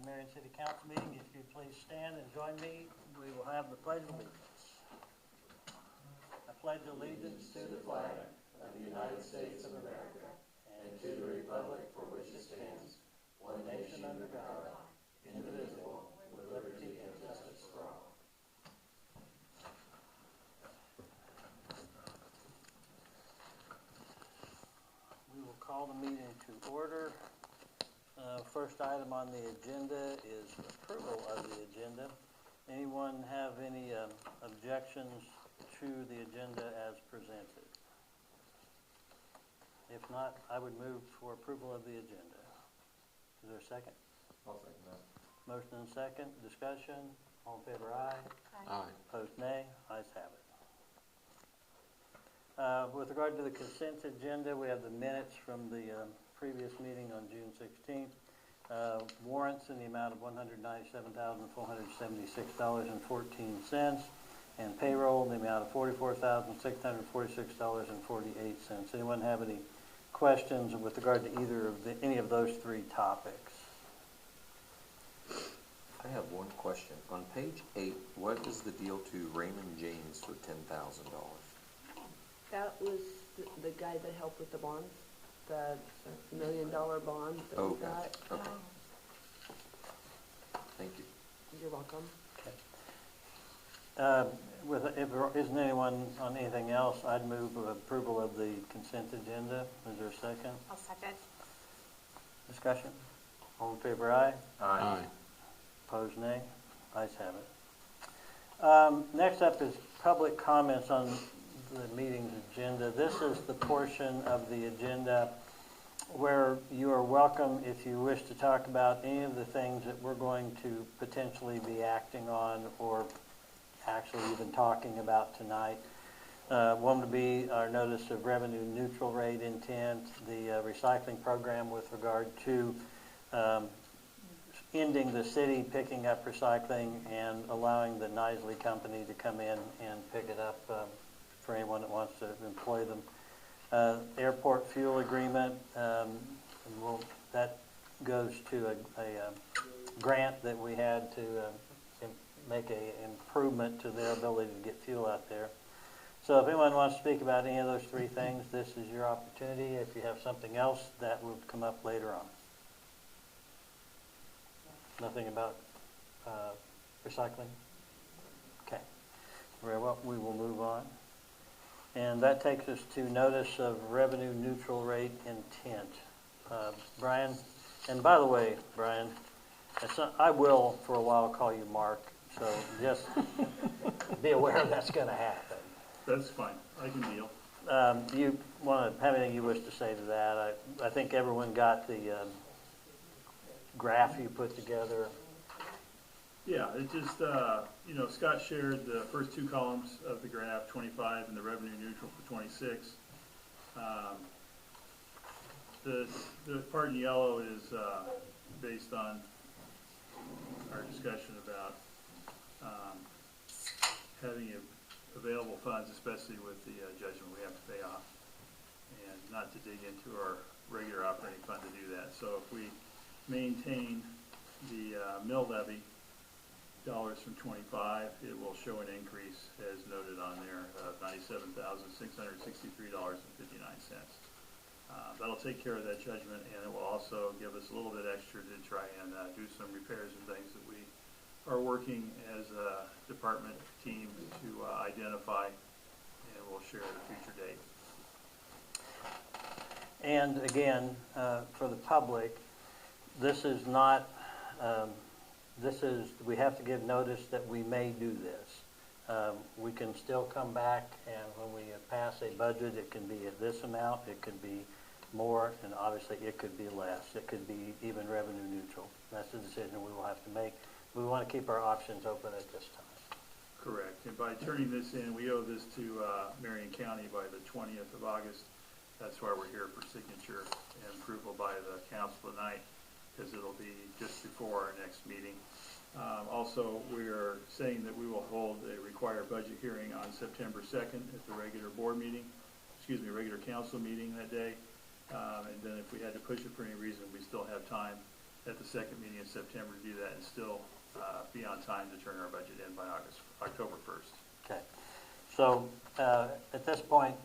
Marion City Council meeting. If you please stand and join me, we will have the Pledge of Allegiance. I pledge allegiance to the flag of the United States of America and to the republic for which it stands, one nation under God, indivisible, with liberty and justice for all. We will call the meeting to order. First item on the agenda is approval of the agenda. Anyone have any objections to the agenda as presented? If not, I would move for approval of the agenda. Is there a second? I'll second that. Motion and second. Discussion. All in favor, aye. Aye. Opposed, nay. Ayes have it. With regard to the consent agenda, we have the minutes from the previous meeting on June 16th. Warrants in the amount of $197,476.14, and payroll in the amount of $44,646.48. Anyone have any questions with regard to either of any of those three topics? I have one question. On page 8, what is the deal to Raymond James for $10,000? That was the guy that helped with the bonds, the $1 million bond that we got. Gotcha. Okay. Thank you. You're welcome. Okay. If there isn't anyone on anything else, I'd move approval of the consent agenda. Is there a second? I'll second. Discussion? All in favor, aye. Aye. Opposed, nay. Ayes have it. Next up is public comments on the meeting's agenda. This is the portion of the agenda where you are welcome if you wish to talk about any of the things that we're going to potentially be acting on or actually even talking about tonight. One would be our notice of revenue neutral rate intent, the recycling program with regard to ending the city picking up recycling and allowing the Nisley company to come in and pick it up for anyone that wants to employ them. Airport fuel agreement, that goes to a grant that we had to make an improvement to their ability to get fuel out there. So if anyone wants to speak about any of those three things, this is your opportunity. If you have something else, that will come up later on. Nothing about recycling? Okay. Very well, we will move on. And that takes us to notice of revenue neutral rate intent. Brian, and by the way, Brian, I will for a while call you Mark, so just be aware that's going to happen. That's fine. I can deal. Do you want to have anything you wish to say to that? I think everyone got the graph you put together. Yeah, it just, Scott shared the first two columns of the graph, 25 and the revenue neutral for 26. The part in yellow is based on our discussion about having available funds, especially with the judgment we have to pay off, and not to dig into our regular operating fund to do that. So if we maintain the mill levy dollars from 25, it will show an increase, as noted on there, of $97,663.59. That'll take care of that judgment, and it will also give us a little bit extra to try and do some repairs and things that we are working as a department team to identify, and we'll share at a future date. And again, for the public, this is not, we have to give notice that we may do this. We can still come back, and when we pass a budget, it can be at this amount, it could be more, and obviously it could be less. It could be even revenue neutral. That's the decision we will have to make. We want to keep our options open at this time. Correct. And by turning this in, we owe this to Marion County by the 20th of August. That's why we're here for signature and approval by the council tonight, because it'll be just before our next meeting. Also, we are saying that we will hold a required budget hearing on September 2nd at the regular regular council meeting that day. And then if we had to push it for any reason, we still have time at the second meeting in September to do that and still be on time to turn our budget in by October 1st. Okay. So at this point,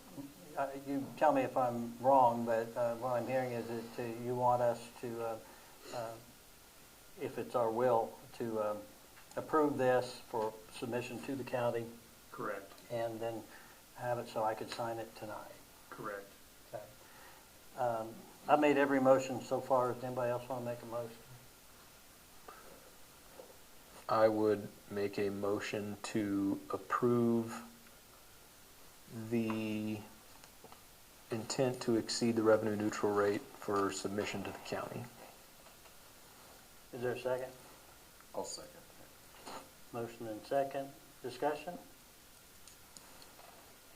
you tell me if I'm wrong, but what I'm hearing is that you want us to, if it's our will, to approve this for submission to the county Correct. and then have it so I could sign it tonight. Correct. Okay. I've made every motion so far. Does anybody else want to make a motion? I would make a motion to approve the intent to exceed the revenue neutral rate for submission to the county. Is there a second? I'll second. Motion and second. Discussion?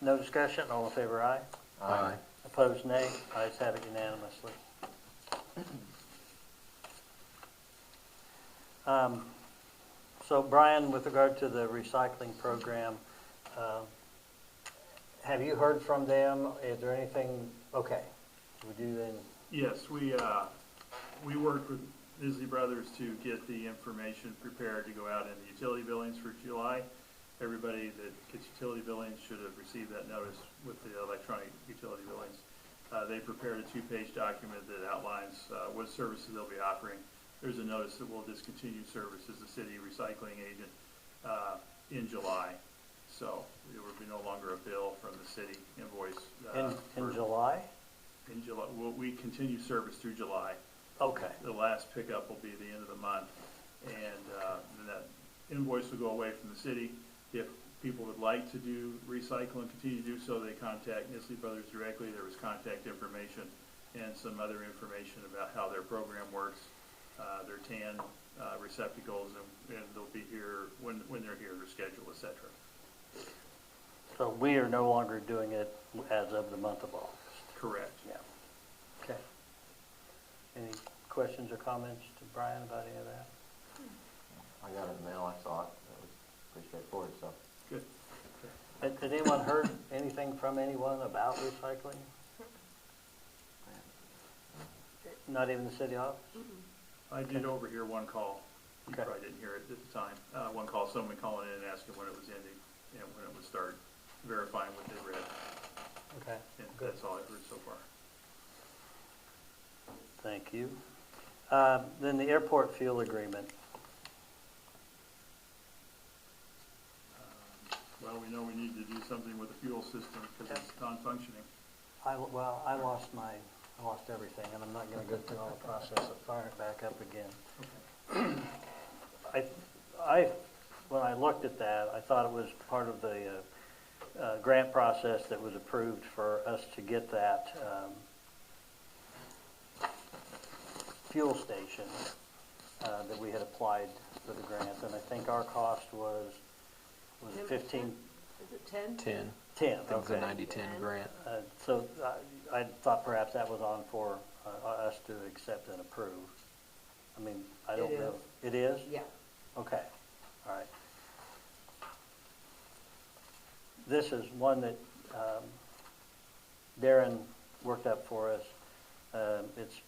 No discussion? All in favor, aye? Aye. Opposed, nay. Ayes have it unanimously. So Brian, with regard to the recycling program, have you heard from them? Is there anything, okay, would you then, Yes, we worked with Isley Brothers to get the information prepared to go out in the utility billings for July. Everybody that gets utility billings should have received that notice with the electronic utility billings. They prepared a 2-page document that outlines what services they'll be offering. There's a notice that we'll discontinue service as the city recycling agent in July. So there will be no longer a bill from the city invoice. in July? In July, we continue service through July. Okay, The last pickup will be the end of the month, and then that invoice will go away from the city. If people would like to do recycle and continue to do so, they contact Isley Brothers directly. There was contact information and some other information about how their program works, their tan receptacles, and they'll be here when they're here, their schedule, etc. so we are no longer doing it as of the month of August? Correct. Yeah. Okay. Any questions or comments to Brian about any of that? I got it in the mail, I saw it. That was pretty straightforward, so. Good. Has anyone heard anything from anyone about recycling? Not even the city office? I did overhear one call. You Okay. probably didn't hear it at the time. One call, someone calling in and asking when it was ending and when it would start, verifying what they read. Okay, And good. that's all I've heard so far. Thank you. Then the airport fuel agreement. Well, we know we need to do something with the fuel system because it's non-functioning. I lost everything, and I'm not going to go through all the process of firing it back up again. When I looked at that, I thought it was part of the grant process that was approved for us to get that fuel station that we had applied for the grant, and I think our cost was it 15? Is it 10? 10. 10, I think it's a okay. 90-10 grant. So I thought perhaps that was on for us to accept and approve. I mean, I don't It know. is. It is? Yeah. Okay, all right. This is one that Darren worked up for us. It's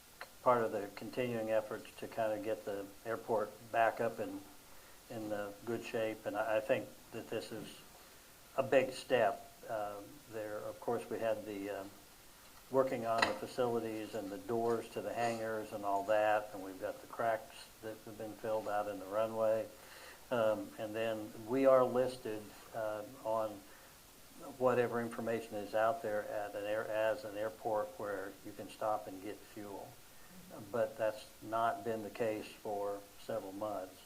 part of the continuing efforts to kind of get the airport back up in good shape, and I think that this is a big step. There, of course, we had the working on the facilities and the doors to the hangars and all that, and we've got the cracks that have been filled out in the runway. And then we are listed on whatever information is out there as an airport where you can stop and get fuel. But that's not been the case for several months,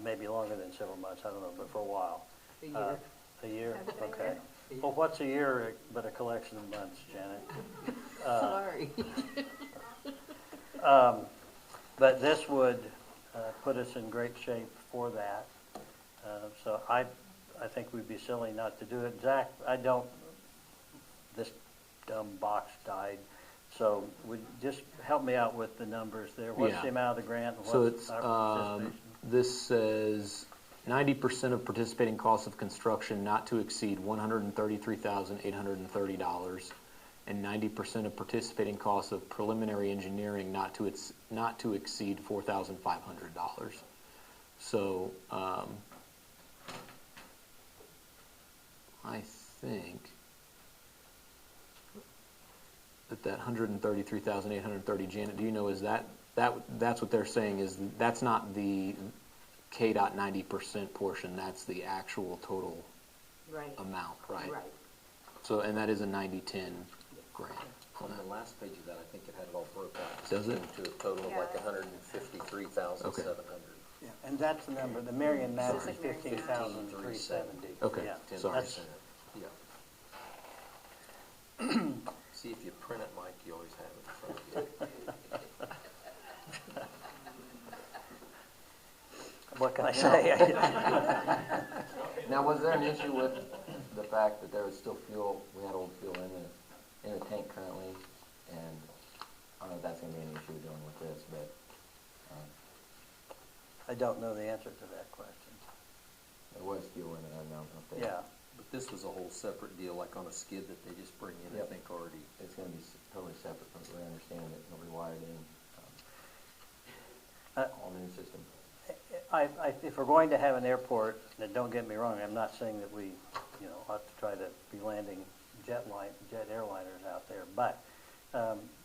maybe longer than several months, I don't know, but for a while. A year. A year, okay. Well, what's a year but a collection of months, Janet? Sorry. But this would put us in great shape for that. So I think we'd be silly not to do it. Zach, this dumb box died. So would just help me out with the numbers there. What's Yeah. the amount of the grant and So what's it's, our participation? this says 90% of participating costs of construction not to exceed $133,830. and 90% of participating costs of preliminary engineering not to exceed $4,500. So I think that 133,830, Janet, do you know, is that's what they're saying, is that's not the KDOT 90% portion, that's the actual total Right. amount, right? Right. So, and that is a 90-10 grant. On the last page of that, I think it had it all broke out. Does it? To a total of like 153,700. Yeah, and that's the number, the Marion match is Just like Marion. 15,370. Okay, Yeah, sorry. that's- Yeah. See, if you print it, Mike, you always have it in front of you. What can I say? Now, was there an issue with the fact that there was still fuel, we had old fuel in the tank currently, and I don't know if that's gonna be an issue dealing with this, but, I don't know the answer to that question. there was fuel in it, I don't know if they. Yeah, But this was a whole separate deal, like on a skid that they just bring in, I Yep. think already. It's gonna be totally separate from what I understand it, nobody wired in, all new system. if we're going to have an airport, and don't get me wrong, I'm not saying that we, ought to try to be landing jet airliners out there, but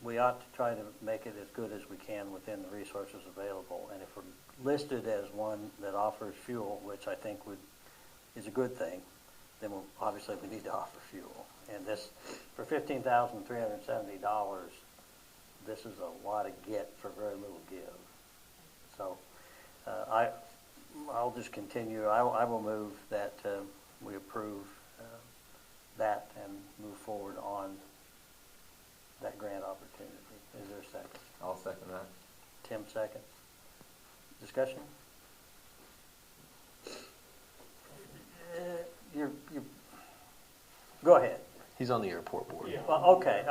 we ought to try to make it as good as we can within the resources available. And if we're listed as one that offers fuel, which I think is a good thing, then obviously we need to offer fuel. And this, for $15,370, this is a lot of get for very little give. So I'll just continue. I will move that we approve that and move forward on that grant opportunity. Is there a second? I'll second that. Tim, second. Discussion? Go ahead. He's on the airport board. Well, okay.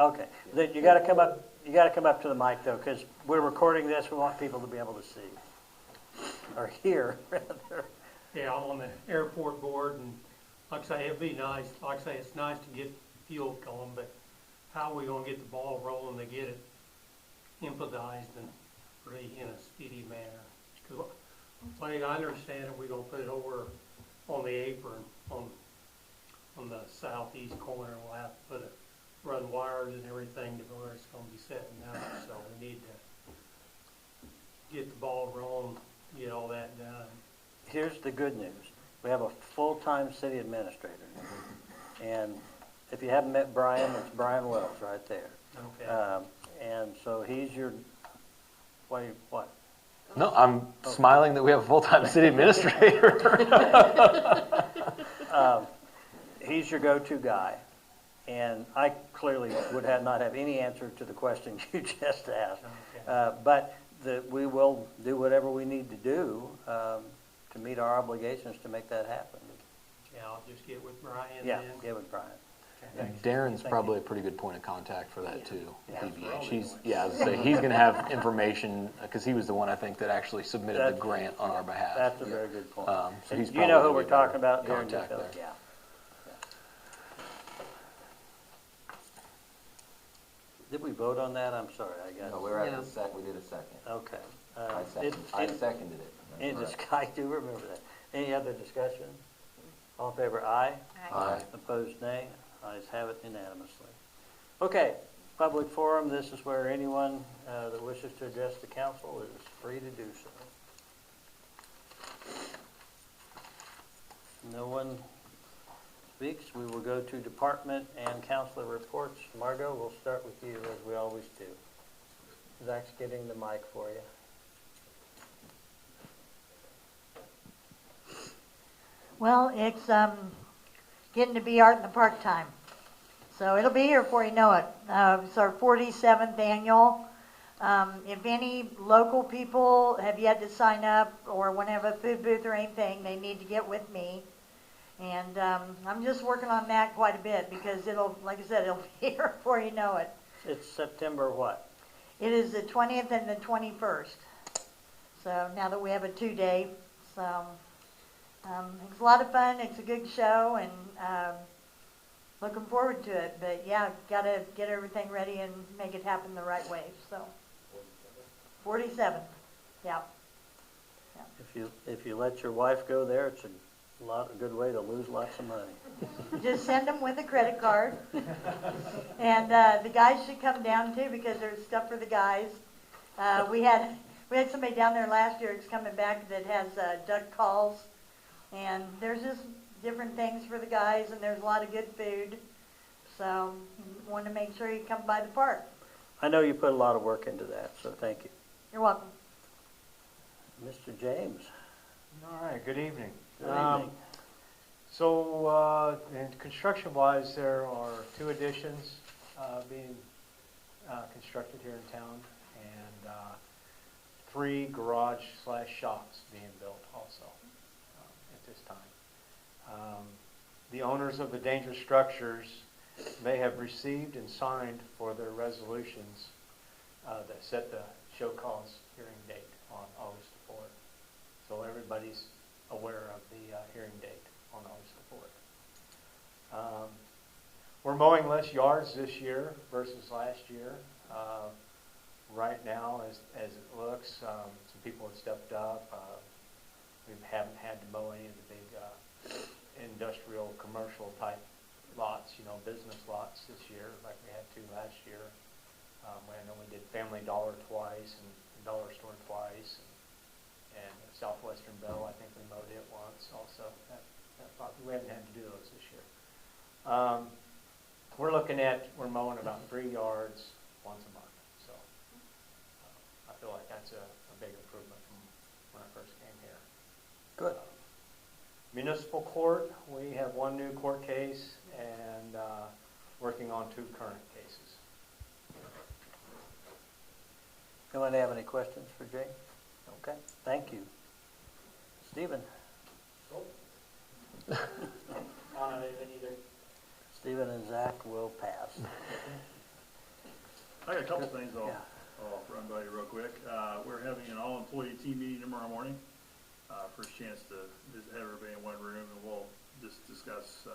You got to come up. You got to come up to the mic though, because we're recording this. We want people to be able to see or hear rather. Yeah, I'm on the airport board, and like I say, it'd be nice, like I say, it's nice to get fuel going, but how are we gonna get the ball rolling to get it improvised and really in a speedy manner? Because, like I understand it, we're gonna put it over on the apron on the southeast corner. We'll have to run wires and everything to where it's gonna be setting up, so we need to get the ball rolling, get all that done. Here's the good news. We have a full-time city administrator. And if you haven't met Brian, it's Brian Wells right there. Okay. And so he's your, what? No, I'm smiling that we have a full-time city administrator. He's your go-to guy. And I clearly would not have any answer to the question you just asked. Okay. But we will do whatever we need to do to meet our obligations to make that happen. Yeah, I'll just get with Brian Yeah, then. get with Brian. Okay. Darren's Thank probably you. a pretty good point of contact for that too. Yeah. PBH. He's going to have information because he was the one I think that actually submitted the That's- grant on our behalf. That's a very good point. So he's Do you know probably who we're gonna be a better talking about? Darren contact Duffield? there. Yeah. Did we vote on that? I'm sorry, I got No, it. we were at No. the we did a second. Okay. I seconded it. Any That's correct. I do remember that. Any other discussion? All in favor, aye. Aye. Opposed, nay. Ayes have it unanimously. Okay, public forum. This is where anyone that wishes to address the council is free to do so. No one speaks. We will go to department and councilor reports. Margot, we'll start with you as we always do. Zach's getting the mic for you. Well, it's getting to be Art in the Park time. So it'll be here before you know it. It's our 47th annual. If any local people have yet to sign up or want to have a food booth or anything, they need to get with me. And I'm just working on that quite a bit because it'll, like I said, it'll be here before you know it. It's September what? It is the 20th and the 21st. So now that we have a 2-day, so it's a lot of fun. It's a good show, and looking forward to it. But yeah, gotta get everything ready and make it happen the right way, so. 47, yeah. If you let your wife go there, it's a good way to lose lots of money. Just send them with a credit card. And the guys should come down too, because there's stuff for the guys. We had somebody down there last year that's coming back that has duck calls. And there's just different things for the guys, and there's a lot of good food. So want to make sure you come by the park. I know you put a lot of work into that, so thank you. You're welcome. Mr. James. All right, good evening. Good evening. So, construction-wise, there are 2 additions being constructed here in town, and 3 garage/shops being built also at this time. The owners of the dangerous structures may have received and signed for their resolutions that set the show cause hearing date on August the 4th. So everybody's aware of the hearing date on August the 4th. We're mowing less yards this year versus last year. Right now, as it looks, some people have stepped up. We haven't had to mow any of the big industrial, commercial type lots, business lots this year like we had to last year. I know we did Family Dollar twice and Dollar Store twice, and Southwestern Bell, I think we mowed it once also. We haven't had to do those this year. We're mowing about 3 yards once a month, so I feel like that's a big improvement from when I first came here. Good. Municipal court, we have 1 new court case and working on 2 current cases. Anyone have any questions for Jay? Okay, thank you. Stephen? Stephen and Zach will pass. I got a couple things Yeah. I'll run by you real quick. We're having an all-employee team meeting tomorrow morning. First chance to have everybody in one room, and we'll just discuss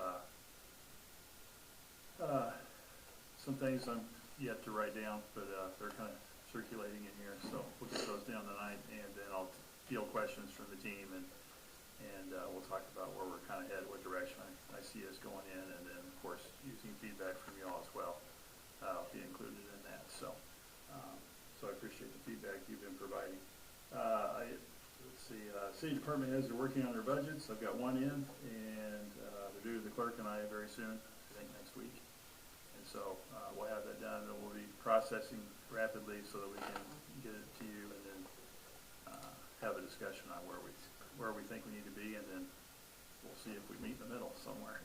some things I'm yet to write down, but they're kind of circulating in here, so we'll get those down tonight, and then I'll field questions from the team, and we'll talk about where we're kind of headed, what direction I see us going in, and then, of course, using feedback from you all as well. I'll be included in that, so I appreciate the feedback you've been providing. Let's see, city department heads are working on their budgets. I've got one in, and they're due to the clerk and I very soon, I think next week. And so we'll have that done, and we'll be processing rapidly so that we can get it to you, and then have a discussion on where we think we need to be, and then we'll see if we meet in the middle somewhere.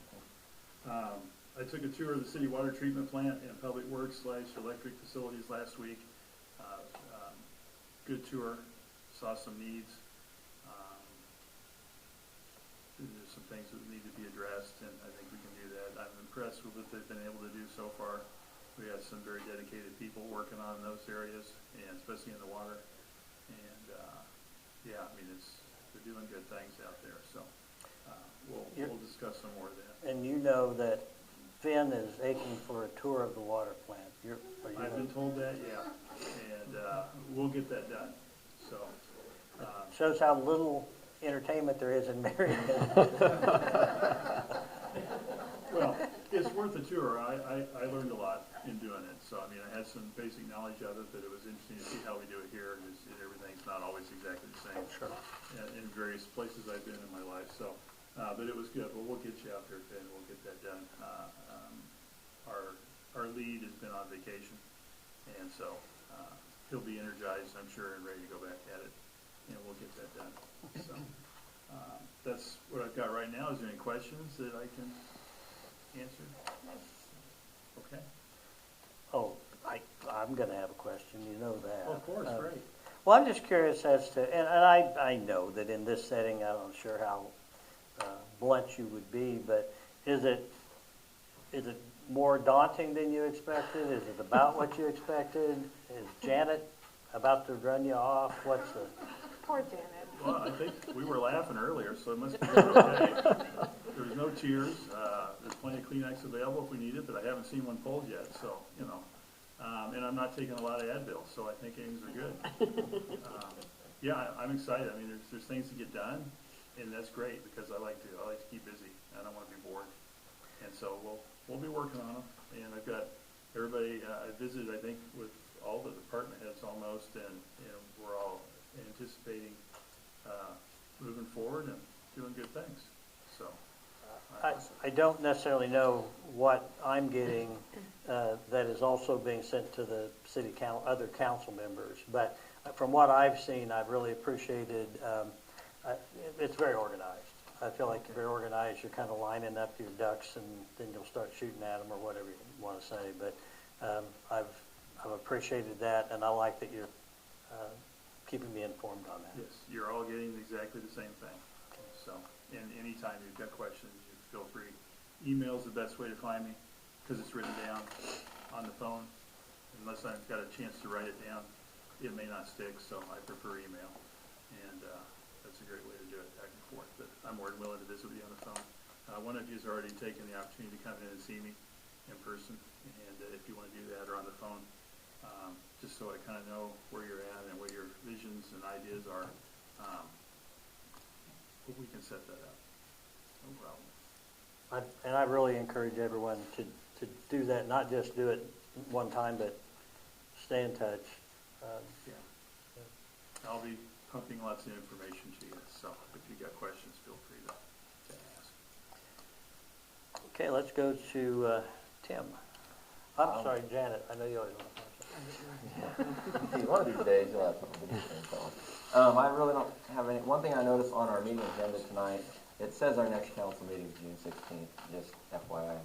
I took a tour of the city water treatment plant and public works / electric facilities last week. Good tour, saw some needs. There's some things that need to be addressed, and I think we can do that. I'm impressed with what they've been able to do so far. We have some very dedicated people working on those areas, and especially in the water. And yeah, I mean, they're doing good things out there. So we'll discuss some more of that. And you know that Finn is aching for a tour of the water plant. I've been told that, yeah, and we'll get that done. So shows how little entertainment there is in Marion. well, it's worth a tour. I learned a lot in doing it. So I mean, I had some basic knowledge of it, but it was interesting to see how we do it here. And everything's not always exactly the same. Sure. In various places I've been in my life. So, but it was good. Well, we'll get you out there, Finn. We'll get that done. Our lead has been on vacation, and so he'll be energized, I'm sure, and ready to go back at it. And we'll get that done. So that's what I've got right now. Is there any questions that I can answer? Okay. Oh, I'm going to have a question. You know that. Well, of course, right. Well, I'm just curious as to, and I know that in this setting, I'm not sure how blunt you would be, but is it more daunting than you expected? Is it about what you expected? Is Janet about to run you off? What's the... Poor Janet. Well, I think we were laughing earlier, so it must be okay. There was no tears. there's plenty of Kleenex available if we need it, but I haven't seen one pulled yet, so, you know. And I'm not taking a lot of Advil, so I think things are good. Yeah, I'm excited. I mean, there's things to get done, and that's great, because I like to keep busy. I don't want to be bored. And so we'll be working on them. And I've got everybody, I visited, I think, with all the department heads almost, and we're all anticipating moving forward and doing good things. So I don't necessarily know what I'm getting that is also being sent to the city other council members, but from what I've seen, I've really appreciated, it's very organized. I feel like you're very organized. You're kind of lining up your ducks, and then you'll start shooting at them or whatever you want to say. But I've appreciated that, and I like that you're keeping me informed on that. yes, you're all getting exactly the same thing. So, and anytime you've got questions, you feel free. Email's the best way to find me, because it's written down on the phone. Unless I've got a chance to write it down, it may not stick, so I prefer email. And that's a great way to do it, back and forth. But I'm more than willing to visit with you on the phone. One of you has already taken the opportunity to come in and see me in person, and if you want to do that or on the phone, just so I kind of know where you're at and what your visions and ideas are, we can set that up. No problem. And I really encourage everyone to do that, not just do it one time, but stay in touch. Yeah. I'll be pumping lots of information to you, so if you got questions, feel free to ask. Okay, let's go to Tim. I'm sorry, Janet. I know you always want to. One of these days, you'll have something to say. I really don't have any. One thing I noticed on our meeting agenda tonight, it says our next council meeting is June 16th. Just FYI,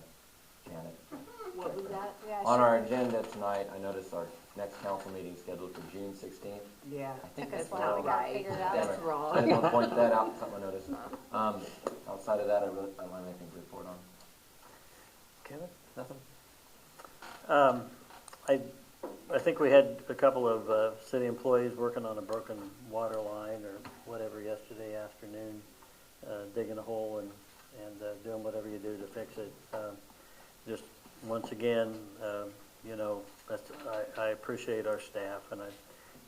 Janet. What was that? On our agenda tonight, I noticed our next council meeting is scheduled for June 16th. Yeah. I think That's that's not wrong. right. That's I wrong. just want to point that out, something I noticed. Outside of that, I don't have anything to report on. Kevin? Nothing? I think we had a couple of city employees working on a broken water line or whatever yesterday afternoon, digging a hole and doing whatever you do to fix it. Just once again, I appreciate our staff, and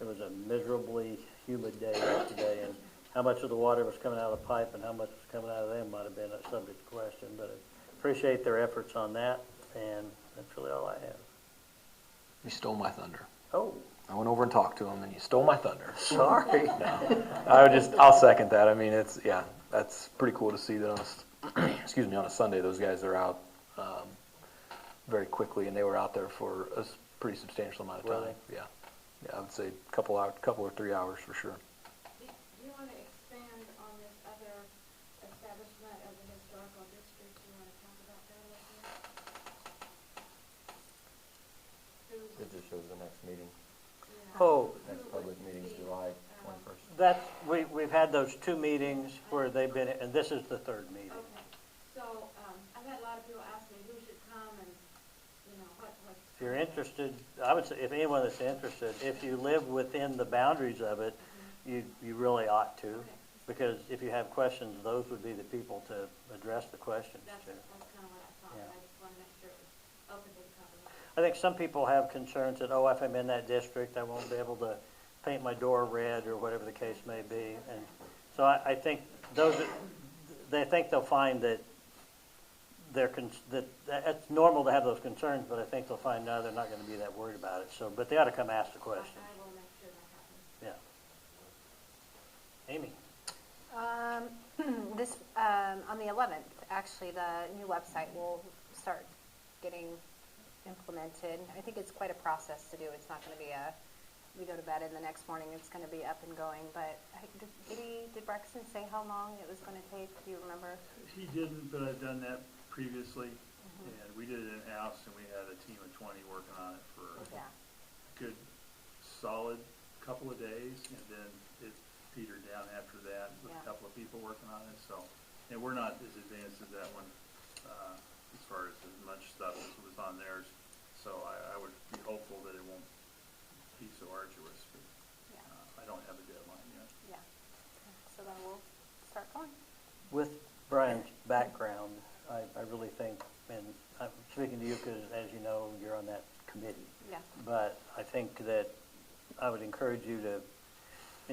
it was a miserably humid day yesterday, and how much of the water was coming out of the pipe and how much was coming out of them might have been a subject to question, but I appreciate their efforts on that, and that's really all I have. You stole my thunder. Oh, I went over and talked to him, and you stole my thunder. sorry. No, I'll second that. I mean, that's pretty cool to see that on a Sunday, those guys are out very quickly, and they were out there for a pretty substantial amount of time. Really? Yeah, I would say a couple or 3 hours for sure. Do you want to expand on this other establishment of the historical district? Do you want to talk about that a little bit? It just shows the next meeting. Oh, Next public meeting is July 21st. we've had those two meetings where they've been, and this is the third meeting. Okay, so I've had a lot of people ask me who should come and, what. If you're interested, I would say, if anyone that's interested, if you live within the boundaries of it, you really ought to, because if you have questions, those would be the people to address the questions That's to. kind of what I thought, Yeah. but I just want to make sure it was open to the public. I think some people have concerns that, if I'm in that district, I won't be able to paint my door red or whatever the case may be. And so I think they think they'll find that it's normal to have those concerns, but I think they'll find now they're not going to be that worried about it. So, but they ought to come ask the questions. I will make sure that happens. Yeah. Amy. On the 11th, actually, the new website will start getting implemented. I think it's quite a process to do. It's not going to be we go to bed and the next morning it's going to be up and going. But did Braxton say how long it was going to take? Do you remember? He didn't, but I've done that previously, and we did it in-house, and we had a team of 20 working on it for Yeah. a good, solid couple of days, and then it petered down after that with a Yeah. couple of people working on it. So, and we're not as advanced as that one as far as much stuff as was on theirs. So I would be hopeful that it won't be so arduous, but Yeah. I don't have a deadline yet. Yeah. So then we'll start going. With Brian's background, I really think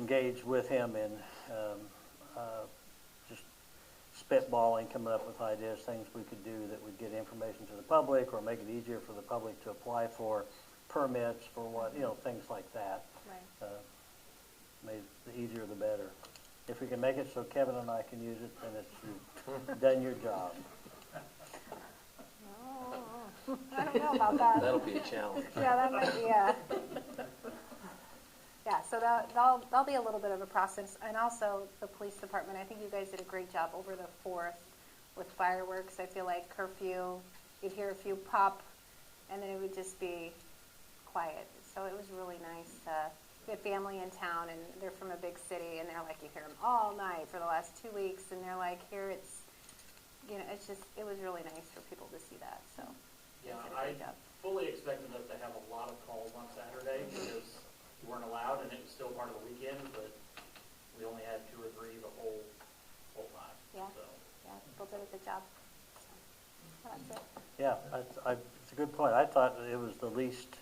engage with him in just spitballing, coming up with ideas, things we could do that would get information to the public or make it easier for the public to apply for permits for what, things like that. Right. Made the easier the better. If we can make it so Kevin and I can use it, then you've done your job. Oh, I don't know about that. That'll be a challenge. Yeah, that might be, yeah, so that'll be a little bit of a process. And also the police department, I think you guys did a great job over the 4th with fireworks. I feel like curfew, you'd hear a few pop, and then it would just be quiet. So it was really nice. We had family in town, and they're from a big city, and they're like, you hear them all night for the last 2 weeks, and they're like, here it's, it's just, it was really nice for people to see that, so. Yeah, they did a I great job. fully expected us to have a lot of calls on Saturday because we weren't allowed and it was still part of the weekend, but we only had 2 or 3 the whole time. Yeah. So. Yeah, people did a good job. So, that's it. Yeah, it's a good point. I thought it was the least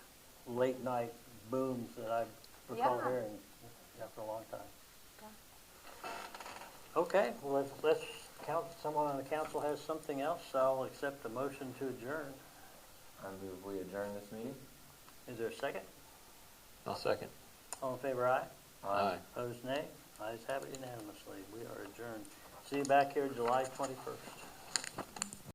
late night booms that I recall Yeah. hearing after a long time. Yeah. Okay, well, let's count, someone on the council has something else, I'll accept the motion to adjourn. I move we adjourn this meeting. Is there a second? I'll second. All in favor, aye? Aye. Opposed, nay? Ayes have it unanimously. We are adjourned. See you back here July 21st.